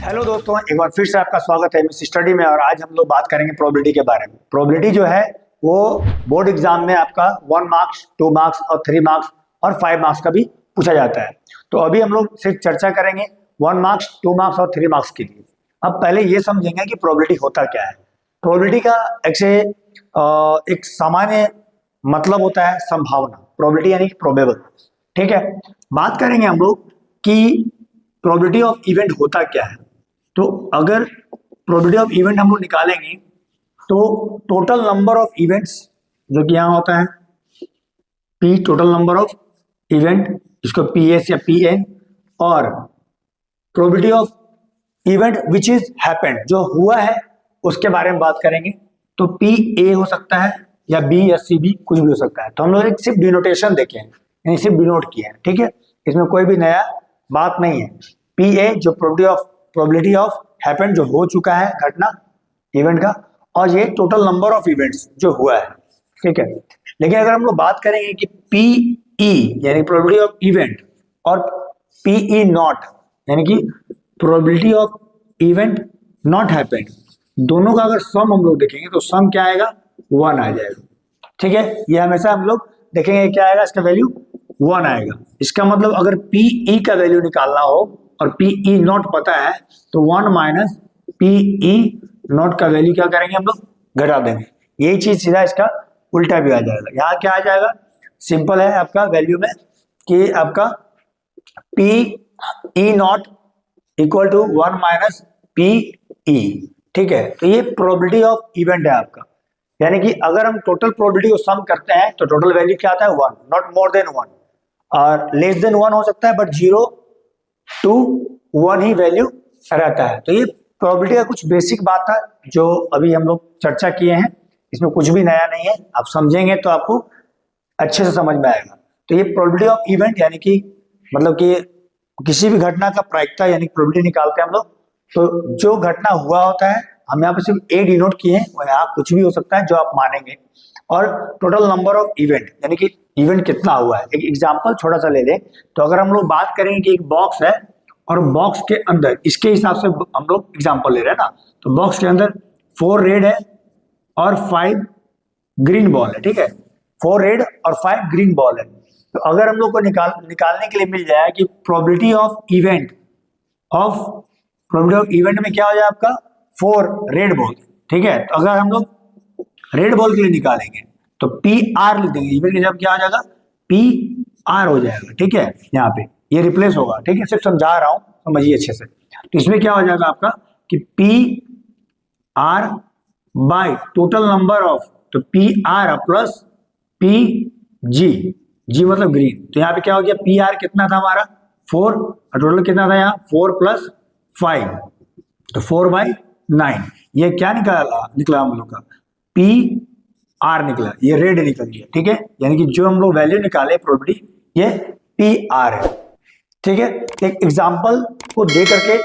Hello दोस्तों, एक बार फिर से आपका स्वागत है मिस स्टडी में। और आज हम लोग बात करेंगे प्रोबेबिलिटी के बारे में। प्रोबेबिलिटी जो है वो बोर्ड एग्जाम में आपका 1 मार्क्स, 2 मार्क्स और 3 मार्क्स और 5 मार्क्स का भी पूछा जाता है। तो अभी हम लोग सिर्फ चर्चा करेंगे 1 मार्क्स, 2 मार्क्स और 3 मार्क्स के लिए। अब पहले ये समझेंगे कि प्रोबेबिलिटी होता क्या है। प्रोबेबिलिटी का एक सामान्य मतलब होता है संभावना। प्रोबेबिलिटी यानी प्रोबेबल, ठीक है। बात करेंगे हम लोग कि प्रोबेबिलिटी ऑफ इवेंट होता क्या है। तो अगर प्रोबेबिलिटी ऑफ इवेंट हम लोग निकालेंगे तो टोटल नंबर ऑफ इवेंट्स जो कि यहाँ होता है P, total number of event, इसको पी एस या पी एन, और probability of event which is happened, जो हुआ है उसके बारे में बात करेंगे। तो पी ए हो सकता है या बी या सी बी, कुछ भी हो सकता है। तो हम लोग एक सिर्फ डिनोटेशन देखे हैं, यानी सिर्फ डिनोट किए हैं, ठीक है। इसमें कोई भी नया बात नहीं है। पी ए जो प्रोबेबिलिटी ऑफ हैपेंड, जो हो चुका है घटना, इवेंट का, और ये टोटल नंबर ऑफ इवेंट्स जो हुआ है, ठीक है। लेकिन अगर हम लोग बात करेंगे कि पी ई यानी प्रोबेबिलिटी ऑफ इवेंट और पी ई नॉट यानी कि probability of event not happened, दोनों का अगर सम हम लोग देखेंगे तो सम क्या आएगा, 1 आ जाएगा, ठीक है। ये हमेशा हम लोग देखेंगे क्या आएगा, इसका वैल्यू 1 आएगा। इसका मतलब अगर पी ई का वैल्यू निकालना हो और पी ई नॉट पता है तो 1 माइनस पी ई नॉट का वैल्यू क्या करेंगे, हम लोग घटा देंगे। यही चीज सीधा इसका उल्टा भी आ जाएगा। यहाँ क्या आ जाएगा, सिंपल है आपका वैल्यू में कि आपका P E not equal to 1 minus P E, ठीक है। तो ये प्रोबेबिलिटी ऑफ इवेंट है आपका। यानी कि अगर हम टोटल प्रोबेबिलिटी को सम करते हैं तो टोटल वैल्यू क्या आता है, 1, नॉट मोर देन 1, और लेस देन 1 हो सकता है, बट 0 to 1 ही वैल्यू रहता है। तो ये प्रोबेबिलिटी का कुछ बेसिक बात था जो अभी हम लोग चर्चा किए हैं। इसमें कुछ भी नया नहीं है, आप समझेंगे तो आपको अच्छे से समझ में आएगा। तो ये प्रोबेबिलिटी ऑफ इवेंट यानी कि मतलब कि किसी भी घटना का प्रायिकता यानी प्रोबेबिलिटी निकालते हैं हम लोग। तो जो घटना हुआ होता है, हम यहाँ पे सिर्फ ए डिनोट किए हैं, और यहाँ कुछ भी हो सकता है जो आप मानेंगे। और टोटल नंबर ऑफ इवेंट यानी कि इवेंट कितना हुआ है। एक एग्जांपल छोटा सा ले लें तो अगर हम लोग बात करेंगे कि एक बॉक्स है और बॉक्स के अंदर, इसके हिसाब से हम लोग एग्जांपल ले रहे हैं ना, तो बॉक्स के अंदर 4 रेड है और 5 ग्रीन बॉल है, ठीक है। 4 रेड और 5 ग्रीन बॉल है। तो अगर हम लोग को निकालने के लिए मिल जाए कि प्रोबेबिलिटी ऑफ इवेंट में क्या हो जाए आपका 4 रेड बॉल, ठीक है। तो अगर हम लोग रेड बॉल के लिए निकालेंगे तो पी आर लिख देंगे, इवेंट के जब क्या हो जाएगा, पी आर हो जाएगा, ठीक है। यहाँ पे ये रिप्लेस होगा, ठीक है। सिर्फ समझा रहा हूं, समझिए अच्छे से। तो इसमें क्या हो जाएगा आपका कि P R by total number of, तो P R plus P G, G मतलब ग्रीन। तो यहाँ पे क्या हो गया, पी आर कितना था हमारा 4, और टोटल कितना था यहाँ 4 प्लस 5, तो 4/9। ये क्या निकला हम लोग का, पी आर निकला, ये रेड निकल गया, ठीक है। यानी कि जो हम लोग वैल्यू निकाले प्रोबेबिलिटी, ये पी आर है, ठीक है। एक एग्जांपल को दे करके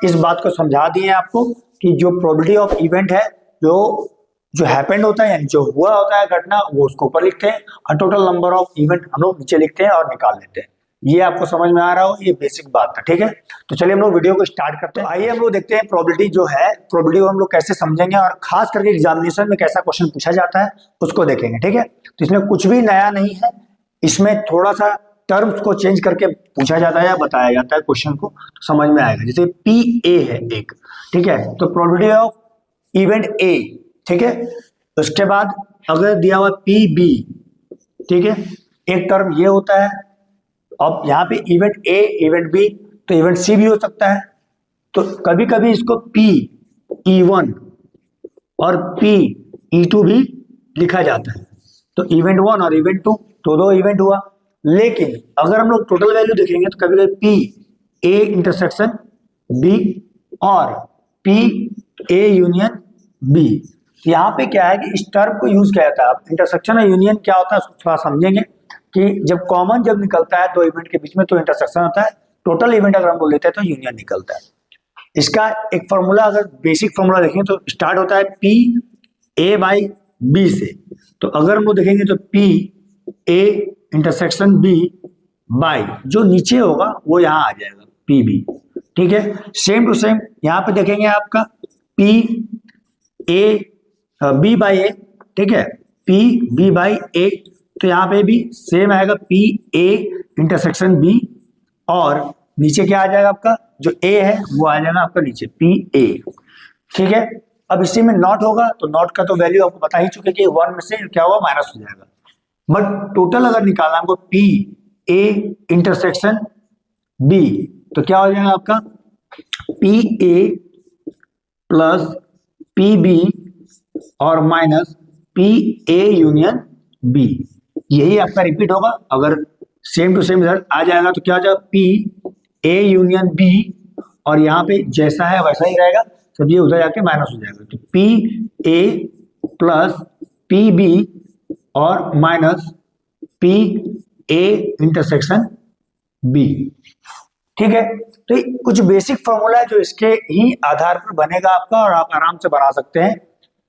इस बात को समझा दिए आपको कि जो प्रोबेबिलिटी ऑफ इवेंट है, जो हैपेंड होता है यानी जो हुआ होता है घटना, वो उसको ऊपर लिखते हैं, और टोटल नंबर ऑफ इवेंट हम लोग नीचे लिखते हैं और निकाल लेते हैं। ये आपको समझ में आ रहा हो, ये बेसिक बात था, ठीक है। तो चलिए हम लोग वीडियो को स्टार्ट करते हैं। आइए हम लोग देखते हैं प्रोबेबिलिटी जो है, प्रोबेबिलिटी को हम लोग कैसे समझेंगे और खास करके एग्जामिनेशन में कैसा क्वेश्चन पूछा जाता है उसको देखेंगे, ठीक है। तो इसमें कुछ भी नया नहीं है, इसमें थोड़ा सा टर्म्स को चेंज करके पूछा जाता है या बताया जाता है क्वेश्चन को, तो समझ में आएगा। जैसे पी ए है एक, ठीक है, तो प्रोबेबिलिटी ऑफ इवेंट ए, ठीक है। उसके बाद अगर दिया हुआ पी बी, ठीक है, एक टर्म ये होता है। अब यहाँ पे इवेंट ए, इवेंट बी, तो इवेंट सी भी हो सकता है। तो कभी कभी इसको पी ई1 और पी ई2 भी लिखा जाता है। तो इवेंट 1 और इवेंट 2, तो 2 इवेंट हुआ। लेकिन अगर हम लोग टोटल वैल्यू देखेंगे तो कभी कभी पी ए इंटरसेक्शन बी और पी ए यूनियन बी। यहाँ पे क्या है कि इस टर्म को यूज किया जाता है। अब इंटरसेक्शन और यूनियन क्या होता है उसको थोड़ा समझेंगे कि जब कॉमन जब निकलता है 2 इवेंट के बीच में तो इंटरसेक्शन होता है, टोटल इवेंट अगर हम बोल लेते हैं तो यूनियन निकलता है। इसका एक फॉर्मूला, अगर बेसिक फॉर्मूला देखें तो स्टार्ट होता है पी ए बाई बी से। तो अगर हम लोग देखेंगे तो P A intersection B by जो नीचे होगा वो यहाँ आ जाएगा पी बी। ठीक है, सेम टू सेम यहाँ पे देखेंगे आपका पी ए बी बाई ए, ठीक है, पी बी बाई ए, तो यहाँ पे भी सेम आएगा पी ए इंटरसेक्शन बी, और नीचे क्या आ जाएगा आपका जो ए है वो आ जाएगा आपका नीचे पी ए, ठीक है। अब इसी में नॉट होगा तो नॉट का तो वैल्यू आपको बता ही चुके कि 1 में से क्या होगा माइनस हो जाएगा, बट टोटल अगर निकालना हमको पी ए इंटरसेक्शन बी तो क्या हो जाएगा आपका P A plus P B और minus P A union B, यही आपका रिपीट होगा। अगर सेम टू सेम इधर आ जाएगा तो क्या हो जाएगा पी ए यूनियन बी, और यहाँ पे जैसा है वैसा ही रहेगा, सब ये उधर जाके माइनस हो जाएगा, तो P A plus P B और minus P A intersection B, ठीक है। तो कुछ बेसिक फॉर्मूला है जो इसके ही आधार पर बनेगा आपका, और आप आराम से बना सकते हैं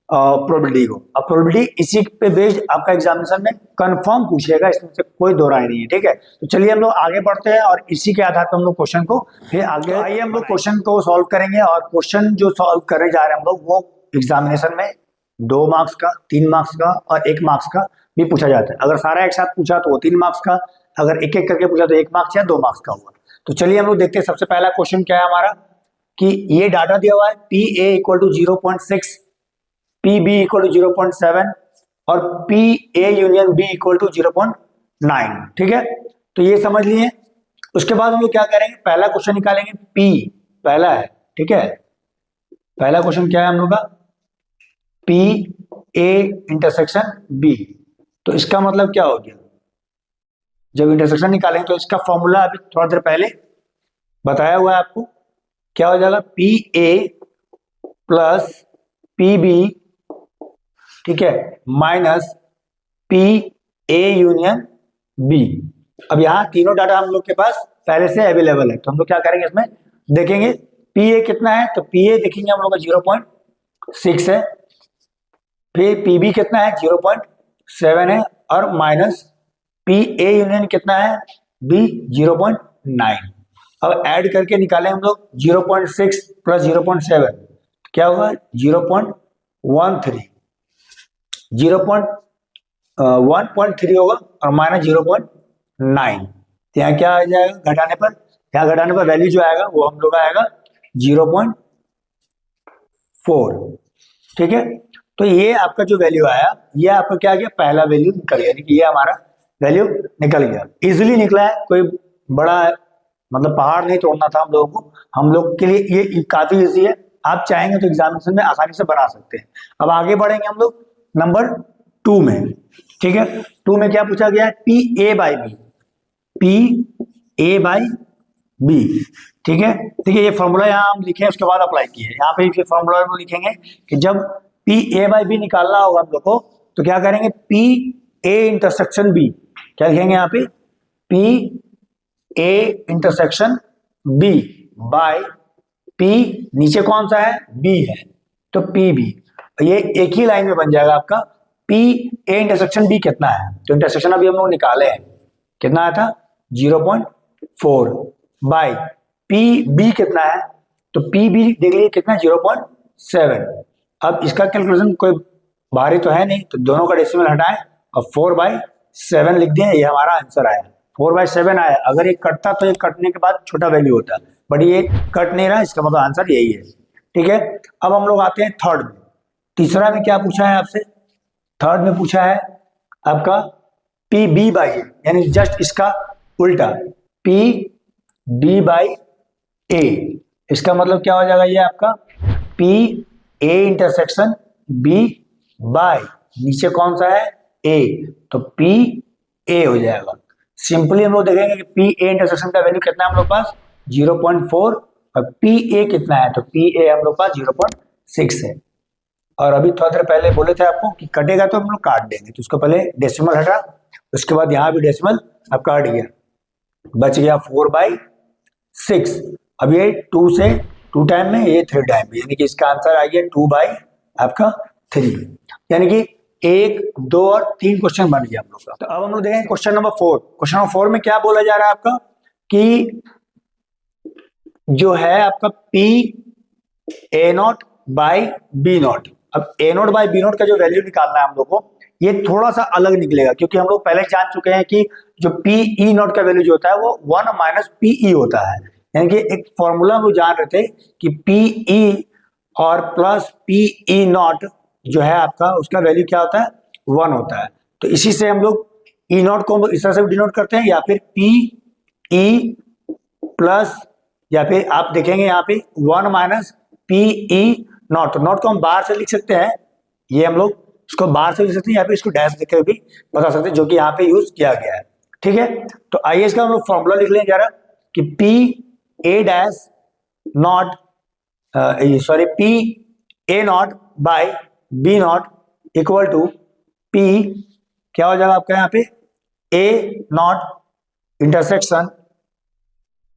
प्रोबेबिलिटी को। अब प्रोबेबिलिटी इसी पे बेस्ड आपका एग्जामिनेशन में कंफर्म पूछेगा, इसमें से कोई दो राय नहीं है, ठीक है। तो चलिए हम लोग आगे बढ़ते हैं और इसी के आधार पर हम लोग क्वेश्चन को फिर आगे आइए हम लोग क्वेश्चन को सॉल्व करेंगे। और क्वेश्चन जो सॉल्व करने जा रहे हैं हम लोग वो एग्जामिनेशन में 2 मार्क्स का, 3 मार्क्स का और 1 मार्क्स का भी पूछा जाता है। अगर सारा एक साथ पूछा तो वो 3 मार्क्स का, अगर एक एक करके पूछा तो 1 मार्क्स या 2 मार्क्स का होगा। तो चलिए हम लोग देखते हैं सबसे पहला क्वेश्चन क्या है हमारा, कि ये डाटा दिया हुआ है P A equal to 0.6, P B equal to 0.7 और P A union B equal to 0.9, ठीक है। तो ये समझ लिए। उसके बाद हम लोग क्या करेंगे, पहला क्वेश्चन निकालेंगे, पी पहला है, ठीक है। पहला क्वेश्चन क्या है हम लोग का, पी ए इंटरसेक्शन बी, तो इसका मतलब क्या हो गया, जब इंटरसेक्शन निकालेंगे तो इसका फॉर्मूला अभी थोड़ा देर पहले बताया हुआ है आपको, क्या हो जाएगा P A plus P B, ठीक है, minus P A union B. अब यहाँ तीनों डाटा हम लोग के पास पहले से अवेलेबल है, तो हम लोग क्या करेंगे इसमें देखेंगे पी ए कितना है, तो पी ए देखेंगे हम लोग का 0.6 है, फिर पी बी कितना है 0.7 है, और माइनस पी ए यूनियन कितना है बी 0.9। अब ऐड करके निकालें हम लोग 0.6 प्लस 0.7 क्या होगा 0.13, 1.3 होगा और माइनस 0.9, तो यहाँ क्या आ जाएगा घटाने पर, यहाँ घटाने पर वैल्यू जो आएगा वो हम लोग आएगा 0.4, ठीक है। तो ये आपका जो वैल्यू आया ये आपका क्या गया, पहला वैल्यू निकल गया, यानी कि ये हमारा वैल्यू निकल गया, इजीली निकला है, कोई बड़ा मतलब पहाड़ नहीं तोड़ना था हम लोगों को, हम लोग के लिए ये काफी इजी है, आप चाहेंगे तो एग्जामिनेशन में आसानी से बना सकते हैं। अब आगे बढ़ेंगे हम लोग नंबर 2 में, ठीक है। 2 में क्या पूछा गया है, P A by B, P A by B, ठीक है। देखिए ये फॉर्मूला यहाँ हम लिखे उसके बाद अप्लाई किए, यहाँ पे फिर फॉर्मूला हम लिखेंगे कि जब पी ए बाई बी निकालना होगा हम लोग को तो क्या करेंगे, पी ए इंटरसेक्शन बी, क्या लिखेंगे यहाँ पे P A intersection B by P, नीचे कौन सा है बी है तो पी बी, ये एक ही लाइन में बन जाएगा आपका पी ए इंटरसेक्शन बी कितना है, तो इंटरसेक्शन अभी हम लोग निकाले हैं, कितना आया था 0.4 बाय पी बी कितना है, तो पी बी देख लीजिए कितना 0.7। अब इसका कैलकुलेशन कोई भारी तो है नहीं, तो दोनों का डेसिमल हटाएं और 4/7 लिख दें, ये हमारा आंसर आया, 4/7 आया। अगर ये कटता तो ये कटने के बाद छोटा वैल्यू होता, बट ये कट नहीं रहा, इसका मतलब आंसर यही है, ठीक है। अब हम लोग आते हैं थर्ड में, तीसरा में क्या पूछा है आपसे, थर्ड में पूछा है आपका पी बी बाई ए, यानी जस्ट इसका उल्टा पी बी बाई ए, इसका मतलब क्या हो जाएगा, ये आपका P A intersection B by नीचे कौन सा है ए, तो पी ए हो जाएगा। सिंपली हम लोग देखेंगे कि पी ए इंटरसेक्शन का वैल्यू कितना है हम लोग पास 0.4 और पी ए कितना है, तो पी ए हम लोग पास 0.6 है। और अभी थोड़ा देर पहले बोले थे आपको कि कटेगा तो हम लोग काट देंगे, तो उसको पहले डेसिमल हटा, उसके बाद यहाँ भी डेसिमल अब काट गया, बच गया 4/6। अब ये 2 से 2 टाइम में, ये 3 टाइम में, यानी कि इसका आंसर आ गया 2/3, यानी कि 1, 2 और 3 क्वेश्चन बन गया हम लोग का। तो अब हम लोग देखेंगे क्वेश्चन नंबर 4। क्वेश्चन नंबर 4 में क्या बोला जा रहा है आपका कि जो है आपका P A not by B not. अब A not by B not का जो वैल्यू निकालना है हम लोग को, ये थोड़ा सा अलग निकलेगा, क्योंकि हम लोग पहले जान चुके हैं कि जो पी ई नॉट का वैल्यू जो होता है वो 1 माइनस पी ई होता है। यानी कि एक फॉर्मूला हम लोग जान रहे थे कि पी ई और प्लस पी ई नॉट जो है आपका, उसका वैल्यू क्या होता है, 1 होता है। तो इसी से हम लोग ई नॉट को इस तरह से डिनोट करते हैं, या फिर पी ई प्लस, या फिर आप देखेंगे यहाँ पे 1 minus P E not. Not को हम बाहर से लिख सकते हैं, ये हम लोग इसको बाहर से लिख सकते हैं, या फिर इसको डैश देकर भी बता सकते हैं, जो कि यहाँ पे यूज किया गया है। ठीक है, तो आइए इसका हम लोग फॉर्मूला लिख लें जरा कि P A dash not, sorry, P A not by B not equal to P, क्या हो जाएगा आपका यहाँ पे, A not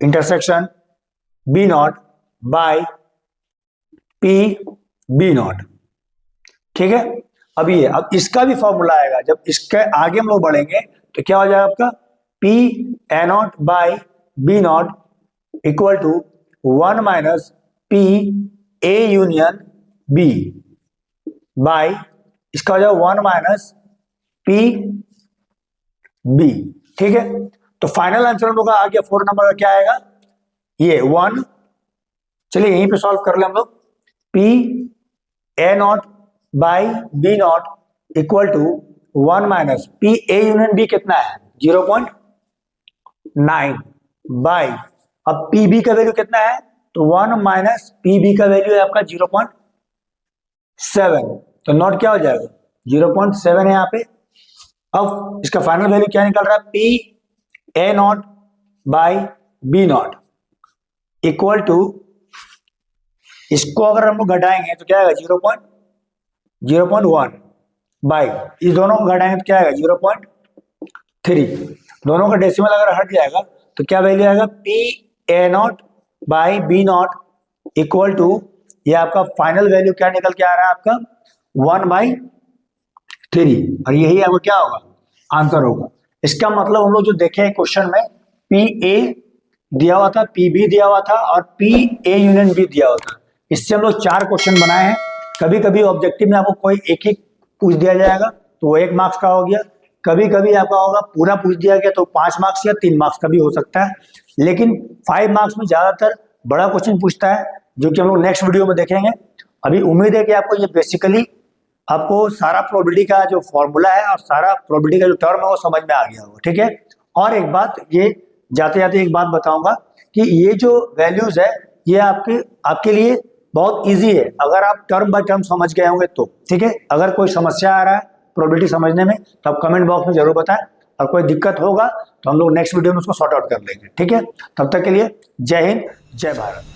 intersection B not by P B not. ठीक है, अब ये, अब इसका भी फॉर्मूला आएगा, जब इसके आगे हम लोग बढ़ेंगे तो क्या हो जाएगा आपका, P A not by B not equal to 1 minus P A union B by, इसका हो जाएगा 1 माइनस पी बी। ठीक है, तो फाइनल आंसर हम लोग का आ गया 4 नंबर का, क्या आएगा, ये 1। चलिए यहीं पे सॉल्व कर ले हम लोग, P A not by B not equal to 1 minus P A union B कितना है, 0.9 बाई, अब पी बी का वैल्यू कितना है, तो 1 माइनस पी बी का वैल्यू है आपका 0.7, तो नॉट क्या हो जाएगा, 0.7 है यहाँ पे। अब इसका फाइनल वैल्यू क्या निकल रहा है, P A not by B not equal to, इसको अगर हम लोग घटाएंगे तो क्या आएगा, 0.1 बाई, इस दोनों को घटाएंगे तो क्या आएगा, 0.3, दोनों का डेसिमल अगर हट जाएगा तो क्या वैल्यू आएगा, P A not by B not equal to, ये आपका फाइनल वैल्यू क्या निकल के आ रहा है आपका, 1/3, और यही आपको क्या होगा, आंसर होगा। इसका मतलब हम लोग जो देखे क्वेश्चन में, पी ए दिया हुआ था, पी बी दिया हुआ था, और पी ए यूनियन बी दिया हुआ था। इससे हम लोग 4 क्वेश्चन बनाए हैं। कभी कभी ऑब्जेक्टिव में आपको कोई एक ही पूछ दिया जाएगा तो वो 1 मार्क्स का हो गया, कभी कभी आपका होगा पूरा पूछ दिया गया तो 5 मार्क्स या 3 मार्क्स का भी हो सकता है, लेकिन 5 मार्क्स में ज्यादातर बड़ा क्वेश्चन पूछता है, जो कि हम लोग नेक्स्ट वीडियो में देखेंगे। अभी उम्मीद है कि आपको ये बेसिकली आपको सारा प्रोबेबिलिटी का जो फॉर्मूला है और सारा प्रोबेबिलिटी का जो टर्म है वो समझ में आ गया होगा। ठीक है, और एक बात, ये जाते जाते एक बात बताऊंगा कि ये जो वैल्यूज है ये आपके लिए बहुत इजी है, अगर आप टर्म बाय टर्म समझ गए होंगे तो। ठीक है, अगर कोई समस्या आ रहा है प्रोबेबिलिटी समझने में तो आप कमेंट बॉक्स में जरूर बताएं, और कोई दिक्कत होगा तो हम लोग नेक्स्ट वीडियो में उसको सॉर्ट आउट कर लेंगे। ठीक है, तब तक के लिए जय हिंद, जय भारत।